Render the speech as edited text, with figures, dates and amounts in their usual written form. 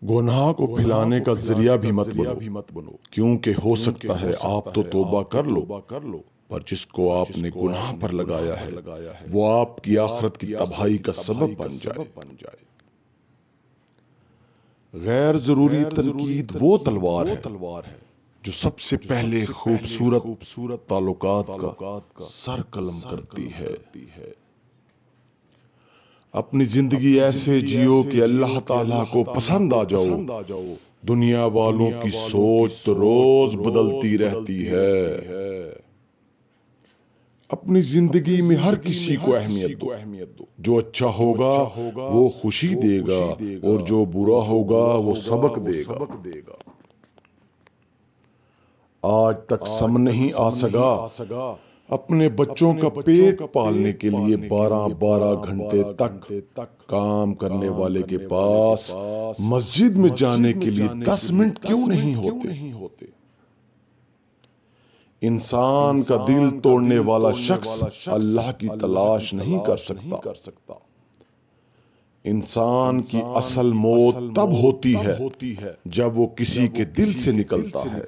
گناہ کو پھیلانے کا ذریعہ بھی مت بنو، کیونکہ ہو سکتا ہے آپ تو توبہ کر لو، پر جس کو آپ نے گناہ پر لگایا ہے وہ آپ کی آخرت کی تباہی کا سبب بن جائے۔ غیر ضروری تنقید وہ تلوار ہے جو سب سے پہلے خوبصورت تعلقات کا سر قلم کرتی ہے۔ اپنی زندگی ایسے جیو کہ اللہ تعالیٰ کو پسند آ جاؤ۔ دنیا والوں کی سوچ تو روز بدلتی رہتی ہے۔ اپنی زندگی میں ہر کسی کو اہمیت دو۔ جو اچھا ہوگا وہ خوشی دے گا اور جو برا ہوگا وہ سبق دے گا۔ آج تک سم نہیں آ سکا اپنے بچوں کا پیٹ پالنے کے لیے 12 گھنٹے تک کام کرنے والے کے پاس مسجد میں جانے کے لیے 10 منٹ کیوں نہیں ہوتے؟ انسان کا دل توڑنے والا شخص اللہ کی تلاش نہیں کر سکتا۔ انسان کی اصل موت تب ہوتی ہے جب وہ کسی کے دل سے نکلتا ہے۔